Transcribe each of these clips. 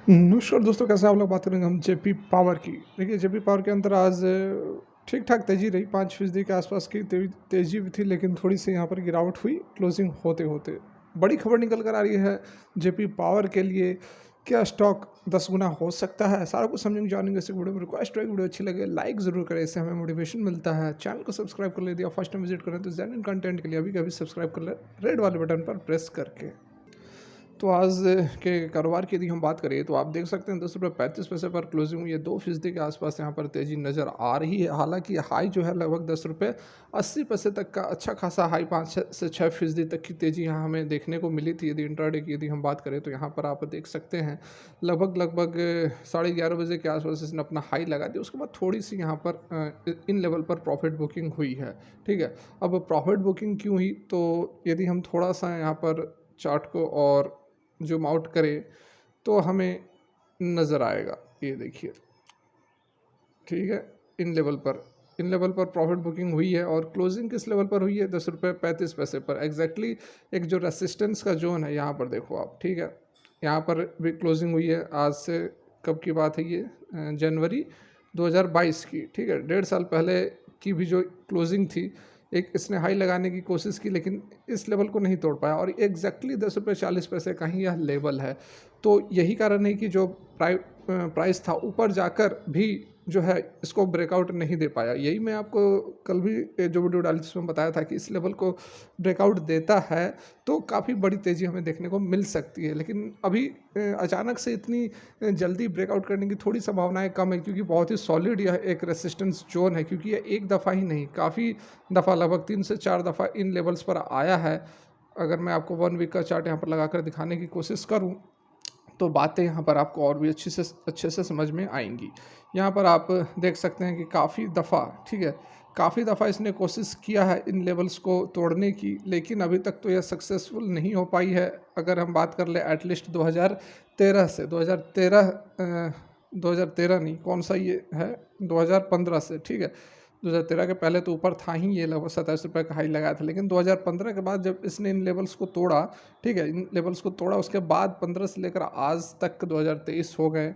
नमस्कार दोस्तों, कैसे हैं आप लोग। बात करेंगे हम जेपी पावर की। देखिए, जेपी पावर के अंदर आज ठीक ठाक तेज़ी रही, 5% के आसपास की तेज़ी भी थी, लेकिन थोड़ी सी यहाँ पर गिरावट हुई क्लोजिंग होते होते। बड़ी खबर निकल कर आ रही है जेपी पावर के लिए। क्या स्टॉक 10 गुना हो सकता है? सारा कुछ समझेंगे, जानेंगे इस वीडियो में। रिक्वेस्ट है, वीडियो अच्छी लगे लाइक ज़रूर करें, इससे हमें मोटिवेशन मिलता है। चैनल को सब्सक्राइब कर ले दिया, फर्स्ट टाइम विजिट करें तो जेन्युइन कंटेंट के लिए अभी कभी सब्सक्राइब कर ले, रेड वाले बटन पर प्रेस करके। तो आज के कारोबार की यदि हम बात करें तो आप देख सकते हैं 10 रुपये 35 पैसे पर क्लोजिंग हुई है। 2% के आसपास यहाँ पर तेज़ी नज़र आ रही है। हालांकि हाई जो है लगभग 10 रुपये 80 पैसे तक का अच्छा खासा हाई, 5 से 6% तक की तेज़ी यहाँ हमें देखने को मिली थी। यदि इंट्राडे की यदि हम बात करें तो यहाँ पर आप देख सकते हैं लगभग 11:30 बजे के आसपास इसने अपना हाई लगा दिया। उसके बाद थोड़ी सी यहाँ पर इन लेवल पर प्रॉफिट बुकिंग हुई है। ठीक है, अब प्रॉफिट बुकिंग क्यों हुई, तो यदि हम थोड़ा सा यहाँ पर चार्ट को और ज़ूम आउट करें तो हमें नज़र आएगा। ये देखिए, ठीक है, इन लेवल पर प्रॉफिट बुकिंग हुई है और क्लोजिंग किस लेवल पर हुई है? 10 रुपये 35 पैसे पर एग्जैक्टली। एक जो रेसिस्टेंस का जोन है यहाँ पर देखो आप, ठीक है, यहाँ पर भी क्लोजिंग हुई है। आज से कब की बात है ये? जनवरी 2022 की। ठीक है, 1.5 साल पहले की भी जो क्लोजिंग थी, एक इसने हाई लगाने की कोशिश की, लेकिन इस लेवल को नहीं तोड़ पाया और एग्जैक्टली 10 रुपये 40 पैसे का ही यह लेवल है। तो यही कारण है कि जो प्राइस था ऊपर जाकर भी जो है इसको ब्रेकआउट नहीं दे पाया। यही मैं आपको कल भी जो वीडियो डाली जिसमें बताया था कि इस लेवल को ब्रेकआउट देता है तो काफ़ी बड़ी तेज़ी हमें देखने को मिल सकती है। लेकिन अभी अचानक से इतनी जल्दी ब्रेकआउट करने की थोड़ी संभावनाएं कम है, क्योंकि बहुत ही सॉलिड यह एक रेसिस्टेंस जोन है। क्योंकि यह एक दफ़ा ही नहीं, काफ़ी दफ़ा, लगभग 3 से 4 दफ़ा इन लेवल्स पर आया है। अगर मैं आपको 1 वीक का चार्ट यहाँ पर लगाकर दिखाने की कोशिश करूँ तो बातें यहाँ पर आपको और भी अच्छे से समझ में आएंगी। यहाँ पर आप देख सकते हैं कि काफ़ी दफ़ा, ठीक है, काफ़ी दफ़ा इसने कोशिश किया है इन लेवल्स को तोड़ने की, लेकिन अभी तक तो यह सक्सेसफुल नहीं हो पाई है। अगर हम बात कर ले एटलीस्ट 2013 से, 2013 नहीं, कौन सा ये है, 2015 से, ठीक है। 2013 के पहले तो ऊपर था ही, ये लगभग 27 रुपये का हाई लगाया था, लेकिन 2015 के बाद जब इसने इन लेवल्स को तोड़ा, ठीक है, इन लेवल्स को तोड़ा, उसके बाद 15 से लेकर आज तक 2023 हो गए,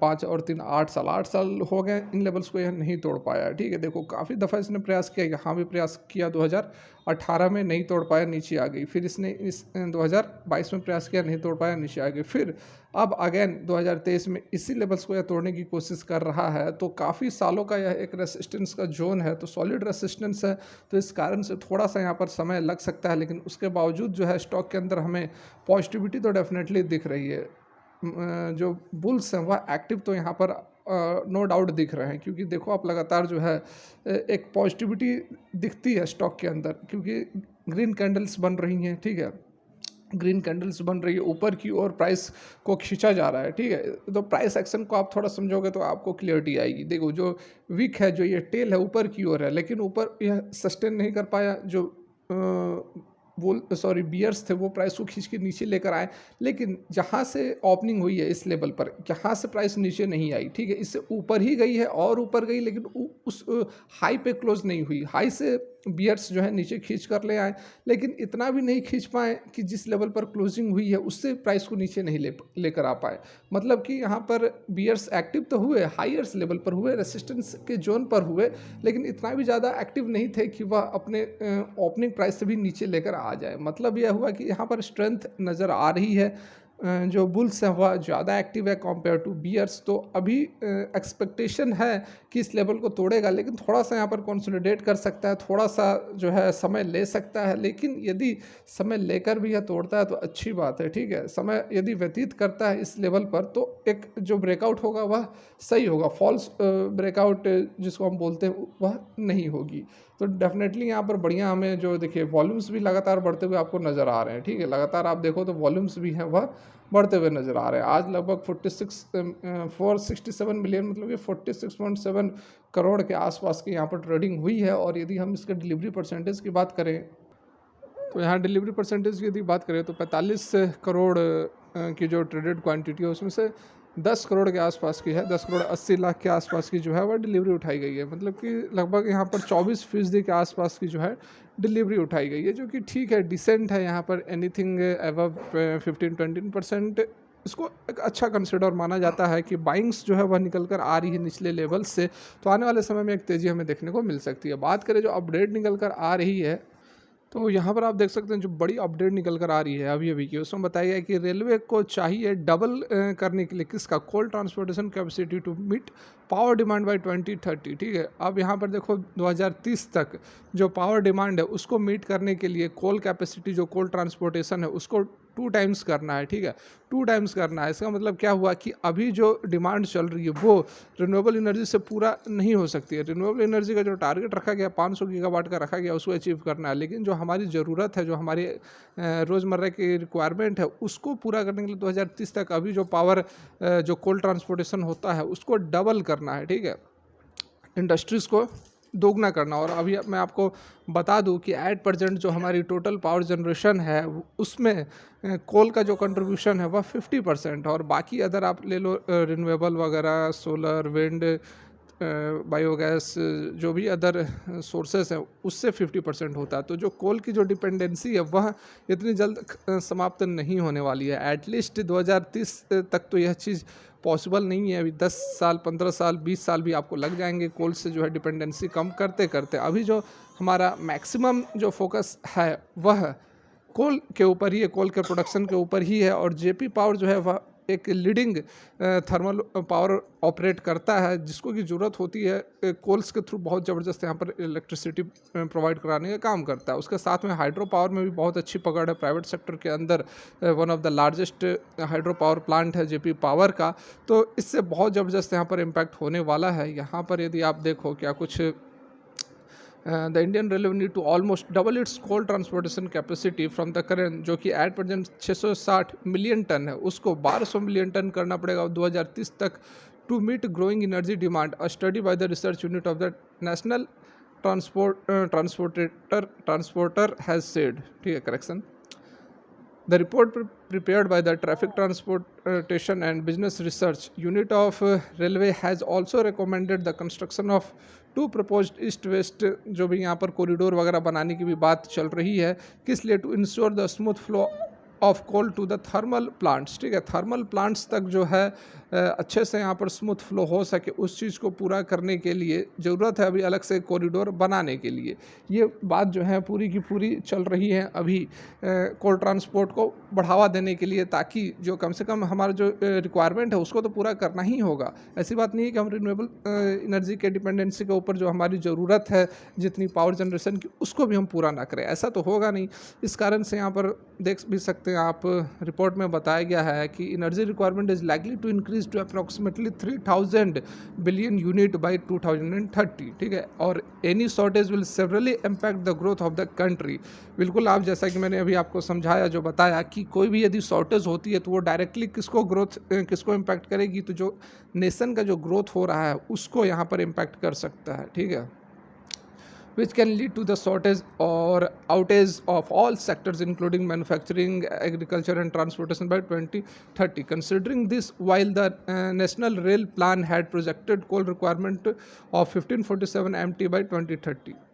5 और 3 8 साल, 8 साल हो गए इन लेवल्स को यह नहीं तोड़ पाया। ठीक है, देखो काफ़ी दफ़ा इसने प्रयास किया, यहाँ भी प्रयास किया, 2018 में नहीं तोड़ पाया, नीचे आ गई। फिर इसने इस 2022 में प्रयास किया, नहीं तोड़ पाया, नीचे आ गई। फिर अब अगेन 2023 में इसी लेवल्स को यह तोड़ने की कोशिश कर रहा है। तो काफ़ी सालों का यह एक रेसिस्टेंस का जोन है, तो सॉलिड रेसिस्टेंस है, तो इस कारण से थोड़ा सा यहाँ पर समय लग सकता है। लेकिन उसके बावजूद जो है स्टॉक के अंदर हमें पॉजिटिविटी तो डेफिनेटली दिख रही है। जो बुल्स हैं वह एक्टिव तो यहाँ पर नो डाउट दिख रहे हैं, क्योंकि देखो आप लगातार जो है एक पॉजिटिविटी दिखती है स्टॉक के अंदर, क्योंकि ग्रीन कैंडल्स बन रही हैं। ठीक है, ग्रीन कैंडल्स बन रही है, ऊपर की ओर प्राइस को खींचा जा रहा है। ठीक है, तो प्राइस एक्शन को आप थोड़ा समझोगे तो आपको क्लियरिटी आएगी। देखो जो वीक है, जो ये टेल है ऊपर की ओर है, लेकिन ऊपर यह सस्टेन नहीं कर पाया। जो बियर्स थे वो प्राइस को खींच के नीचे लेकर आए, लेकिन जहाँ से ओपनिंग हुई है इस लेवल पर, यहाँ से प्राइस नीचे नहीं आई। ठीक है, इससे ऊपर ही गई है और ऊपर गई, लेकिन उस हाई पे क्लोज नहीं हुई। हाई से बियर्स जो है नीचे खींच कर ले आए, लेकिन इतना भी नहीं खींच पाए कि जिस लेवल पर क्लोजिंग हुई है उससे प्राइस को नीचे नहीं लेकर आ पाए। मतलब कि यहाँ पर बियर्स एक्टिव तो हुए, हाइयर्स लेवल पर हुए, रेसिस्टेंस के जोन पर हुए, लेकिन इतना भी ज़्यादा एक्टिव नहीं थे कि वह अपने ओपनिंग प्राइस से भी नीचे लेकर आ जाए। मतलब यह हुआ कि यहाँ पर स्ट्रेंथ नज़र आ रही है। जो बुल्स हैं वह ज़्यादा एक्टिव है कंपेयर टू बियर्स। तो अभी एक्सपेक्टेशन है कि इस लेवल को तोड़ेगा, लेकिन थोड़ा सा यहाँ पर कंसोलिडेट कर सकता है, थोड़ा सा जो है समय ले सकता है। लेकिन यदि समय लेकर भी यह तोड़ता है तो अच्छी बात है। ठीक है, समय यदि व्यतीत करता है इस लेवल पर तो एक जो ब्रेकआउट होगा वह सही होगा, फॉल्स ब्रेकआउट जिसको हम बोलते हैं वह नहीं होगी। तो डेफिनेटली यहाँ पर बढ़िया हमें जो देखिए वॉल्यूम्स भी लगातार बढ़ते हुए आपको नज़र आ रहे हैं। ठीक है, लगातार आप देखो तो वॉल्यूम्स भी हैं वह बढ़ते हुए नज़र आ रहे हैं। आज लगभग 467 मिलियन, मतलब ये 46.7 करोड़ के आसपास की यहाँ पर ट्रेडिंग हुई है। और यदि हम इसके डिलीवरी परसेंटेज की बात करें तो यहाँ डिलीवरी परसेंटेज की यदि बात करें तो 45 करोड़ की जो ट्रेडेड क्वांटिटी है उसमें से 10 करोड़ के आसपास की है, 10 करोड़ 80 लाख के आसपास की जो है वह डिलीवरी उठाई गई है। मतलब कि लगभग यहाँ पर 24% के आसपास की जो है डिलीवरी उठाई गई है, जो कि ठीक है, डिसेंट है। यहाँ पर एनीथिंग अबव 15-20% इसको एक अच्छा कंसिडर माना जाता है कि बाइंग्स जो है वह निकल कर आ रही है निचले लेवल से, तो आने वाले समय में एक तेज़ी हमें देखने को मिल सकती है। बात करें जो अपडेट निकल कर आ रही है, तो यहाँ पर आप देख सकते हैं जो बड़ी अपडेट निकल कर आ रही है अभी-अभी की, उसमें बताया गया है कि रेलवे को चाहिए डबल करने के लिए किसका, coal transportation capacity to meet power demand by 2030। ठीक है, अब यहाँ पर देखो 2030 तक जो पावर डिमांड है उसको मीट करने के लिए कोल कैपेसिटी, जो कोल ट्रांसपोर्टेशन है उसको 2 टाइम्स करना है। ठीक है, 2 टाइम्स करना है। इसका मतलब क्या हुआ कि अभी जो डिमांड चल रही है वो रिन्यूएबल एनर्जी से पूरा नहीं हो सकती है। रिन्यूएबल एनर्जी का जो टारगेट रखा गया 500 गीगावाट का रखा गया, उसको अचीव करना है, लेकिन जो हमारी ज़रूरत है, जो हमारी रोज़मर्रा की रिक्वायरमेंट है, उसको पूरा करने के लिए 2030 तक अभी जो पावर जो कोल ट्रांसपोर्टेशन होता है उसको डबल करना है। ठीक है, इंडस्ट्रीज़ को दोगुना करना। और अभी मैं आपको बता दूं कि एट प्रेजेंट जो हमारी टोटल पावर जनरेशन है उसमें कोल का जो कंट्रीब्यूशन है वह 50% और बाकी अदर आप ले लो रिन्यूएबल वगैरह, सोलर, विंड, बायोगैस, जो भी अदर सोर्सेस हैं उससे 50% होता है। तो जो कोल की जो डिपेंडेंसी है वह इतनी जल्द समाप्त नहीं होने वाली है। एटलीस्ट 2030 तक तो यह चीज़ पॉसिबल नहीं है। अभी 10 साल, 15 साल, 20 साल भी आपको लग जाएंगे कोल से जो है डिपेंडेंसी कम करते करते। अभी जो हमारा मैक्सिमम जो फोकस है वह कोल के ऊपर ही है, कोल के प्रोडक्शन के ऊपर ही है। और जेपी पावर जो है वह एक लीडिंग थर्मल पावर ऑपरेट करता है, जिसको की ज़रूरत होती है कोल्स के थ्रू बहुत ज़बरदस्त यहाँ पर इलेक्ट्रिसिटी प्रोवाइड कराने का काम करता है। उसके साथ में हाइड्रो पावर में भी बहुत अच्छी पकड़ है प्राइवेट सेक्टर के अंदर। One of the largest hydro power plant है जेपी पावर का, तो इससे बहुत ज़बरदस्त यहाँ पर इम्पैक्ट होने वाला है। यहाँ पर यदि आप देखो क्या कुछ the Indian railway need to almost double its coal transportation capacity from the current, जो कि एट प्रेजेंट 660 मिलियन टन है, उसको 1200 मिलियन टन करना पड़ेगा 2030 तक to meet growing energy demand. A study by the research unit of the national transporter has said. ठीक है, correction. The report prepared by the Traffic Transportation and Business Research Unit of Railway has also recommended the construction of 2 proposed east-west, जो भी यहाँ पर corridor वगैरह बनाने की भी बात चल रही है, किस लिए, to ensure the smooth flow of coal to the thermal plants. ठीक है, थर्मल प्लांट्स तक जो है अच्छे से यहाँ पर स्मूथ फ्लो हो सके, उस चीज़ को पूरा करने के लिए ज़रूरत है अभी अलग से कॉरिडोर बनाने के लिए। ये बात जो है पूरी की पूरी चल रही है अभी कोल ट्रांसपोर्ट को बढ़ावा देने के लिए, ताकि जो कम से कम हमारा जो रिक्वायरमेंट है उसको तो पूरा करना ही होगा। ऐसी बात नहीं है कि हम रिन्यूएबल एनर्जी के डिपेंडेंसी के ऊपर जो हमारी ज़रूरत है जितनी पावर जनरेशन की उसको भी हम पूरा ना करें, ऐसा तो होगा नहीं। इस कारण से यहाँ पर देख भी सकते हैं आप, रिपोर्ट में बताया गया है कि energy requirement is likely to increase to approximately 3000 billion unit by 2030। ठीक है, और any shortage will severely impact the growth of the country. बिल्कुल, आप जैसा कि मैंने अभी आपको समझाया, जो बताया कि कोई भी यदि शॉर्टेज होती है तो वो डायरेक्टली किसको इम्पैक्ट करेगी, तो जो नेशन का जो ग्रोथ हो रहा है उसको यहाँ पर इम्पैक्ट कर सकता है। ठीक है, which can lead to the shortage or outage of all sectors including manufacturing, agriculture and transportation by 2030. Considering this, while the national rail plan had projected coal requirement of 1547 mt by 2030,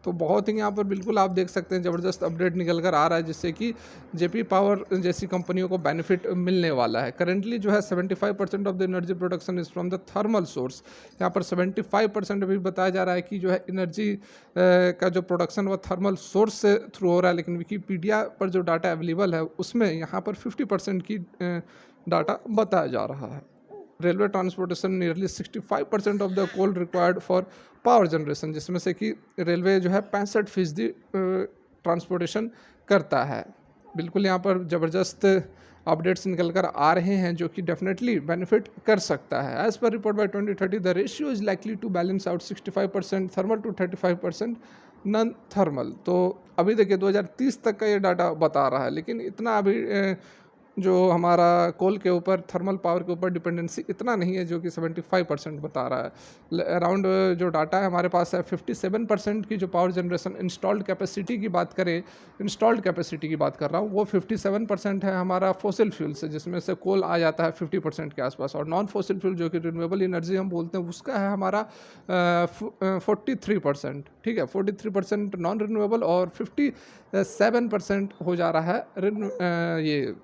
तो बहुत ही यहाँ पर बिल्कुल आप देख सकते हैं ज़बरदस्त अपडेट निकल कर आ रहा है, जिससे कि जेपी पावर जैसी कंपनियों को बेनिफिट मिलने वाला है। करेंटली जो है 75% of the energy production is from the thermal source. यहाँ पर 75% अभी बताया जा रहा है कि जो है एनर्जी का जो प्रोडक्शन वह थर्मल सोर्स से थ्रू हो रहा है, लेकिन विकीपीडिया पर जो डाटा अवेलेबल है उसमें यहाँ पर 50% की डाटा बताया जा रहा है। Railway transportation nearly 65% of the coal required for power generation, जिसमें से कि रेलवे जो है 65% ट्रांसपोर्टेशन करता है। बिल्कुल यहाँ पर ज़बरदस्त अपडेट्स निकल कर आ रहे हैं जो कि डेफिनेटली बेनिफिट कर सकता है। As per report by 2030 the ratio is likely to balance out 65% thermal to 35% non thermal. तो अभी देखिए 2030 तक का ये डाटा बता रहा है, लेकिन इतना अभी जो हमारा कोल के ऊपर, थर्मल पावर के ऊपर डिपेंडेंसी इतना नहीं है जो कि 75% बता रहा है। अराउंड जो डाटा है हमारे पास है 57% की जो पावर जनरेशन इंस्टॉल्ड कैपेसिटी की बात करें, इंस्टॉल्ड कैपेसिटी की बात कर रहा हूँ, वो 57% है हमारा फॉसिल फ्यूल से, जिसमें से कोल आ जाता है 50% के आसपास, और नॉन फॉसिल फ्यूल जो कि रिन्यूएबल एनर्जी हम बोलते हैं उसका है हमारा 43%। ठीक है, 43% नॉन रिन्यूएबल और 57% हो जा रहा है ये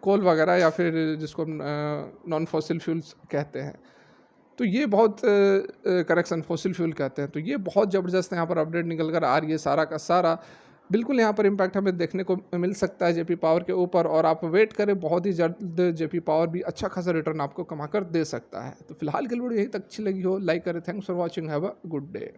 कोल वगैरह या फिर जिसको हम नॉन फॉसिल फ्यूल्स कहते हैं। तो ये बहुत करेक्शन फॉसिल फ्यूल कहते हैं। तो ये बहुत ज़बरदस्त यहाँ पर अपडेट निकल कर आ रही है सारा का सारा। बिल्कुल यहाँ पर इम्पैक्ट हमें देखने को मिल सकता है जेपी पावर के ऊपर, और आप वेट करें, बहुत ही जल्द जेपी पावर भी अच्छा खासा रिटर्न आपको कमा कर दे सकता है। तो फिलहाल के लिए वीडियो यहीं तक अच्छी लगी हो लाइक करें। Thanks for watching, have a good day.